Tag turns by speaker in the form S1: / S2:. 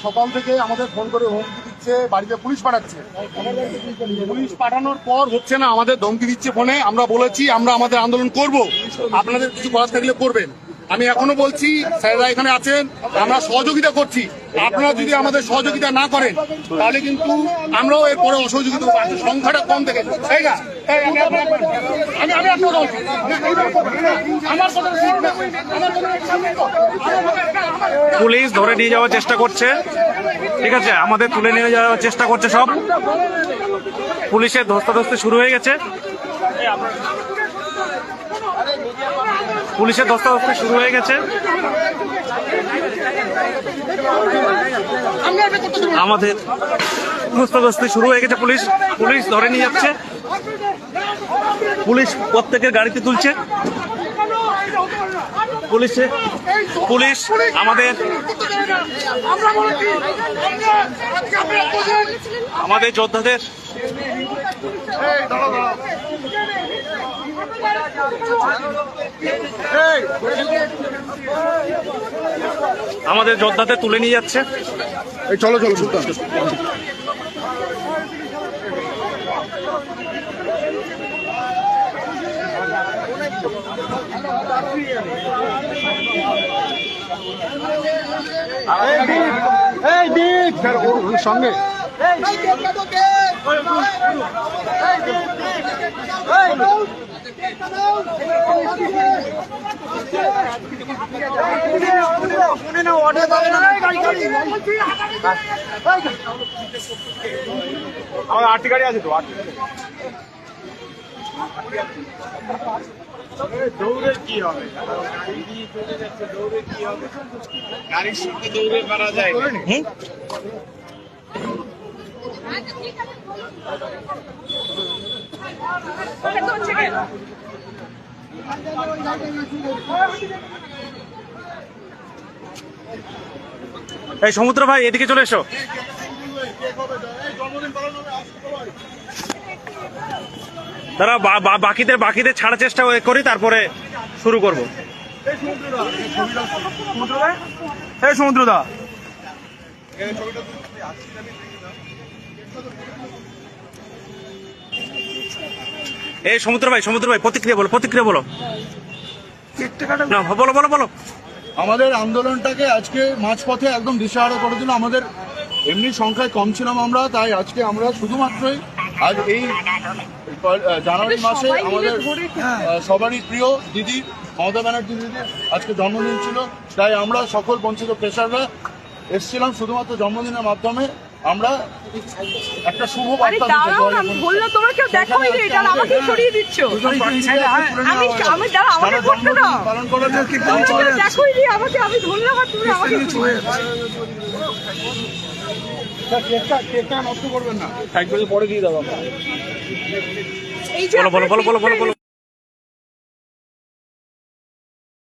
S1: সকাল থেকে আমাদের ফোন করে হুমকি দিচ্ছে, বাড়িতে পুলিশ পাঠাচ্ছে। পুলিশ পাঠানোর পর হচ্ছে না, আমাদের ধমকি দিচ্ছে ফোনে। আমরা বলেছি আমরা আমাদের আন্দোলন করব, আপনাদের কিছু করার থাকলে করবেন। আমি এখনো বলছি, স্যাররা এখানে আছেন, আমরা সহযোগিতা করছি। আপনারা যদি আমাদের সহযোগিতা না করেন তাহলে কিন্তু আমরাও এরপরে অসহযোগিতা করবো। সংখ্যাটা কম থেকে তাই না? আমি একটা কথা বলছি, আমার কথা
S2: পুলিশ ধরে নিয়ে যাওয়ার চেষ্টা করছে, ঠিক আছে, আমাদের তুলে নিয়ে যাওয়ার চেষ্টা করছে সব। পুলিশের ধস্তাধস্তি শুরু হয়ে গেছে, পুলিশের ধস্তাধস্তি শুরু হয়ে গেছে। আমাদের ধস্তাধস্তি শুরু হয়ে গেছে, পুলিশ ধরে নিয়ে যাচ্ছে, পুলিশ প্রত্যেকের গাড়িতে তুলছে। পুলিশ আমাদের যোদ্ধাদের তুলে নিয়ে যাচ্ছে।
S1: চলো চলো সুলতান। সঙ্গে আমার 8টি গাড়ি আছে তো। দৌড়ে কি হবে? দৌড়ে কি হবে? গাড়ির সঙ্গে দৌড়ে মারা যায়।
S2: এই সমুদ্র ভাই, এদিকে চলে এসো। তারা বাকিদের ছাড়ার চেষ্টা করি, তারপরে শুরু করব।
S1: এই সমুদ্রদা,
S2: এই সমুদ্র ভাই প্রতিক্রিয়া বলো। না, বলো।
S1: আমাদের আন্দোলনটাকে আজকে মাঝপথে একদম দিশাহারা করে দিল। আমাদের এমনি সংখ্যায় কম ছিলাম আমরা, তাই আজকে আমরা শুধুমাত্রই আজ এই জানুয়ারি মাসে আমাদের সবারই প্রিয় দিদি মমতা ব্যানার্জি দিদির আজকে জন্মদিন ছিল, তাই আমরা সকল বঞ্চিত পেশাররা এসেছিলাম শুধুমাত্র জন্মদিনের মাধ্যমে আমরা একটা শুভ বার্তা দিতে। পালন করার কেকটা নষ্ট করবেন না, পরে দিয়ে দেবো।
S2: বলো।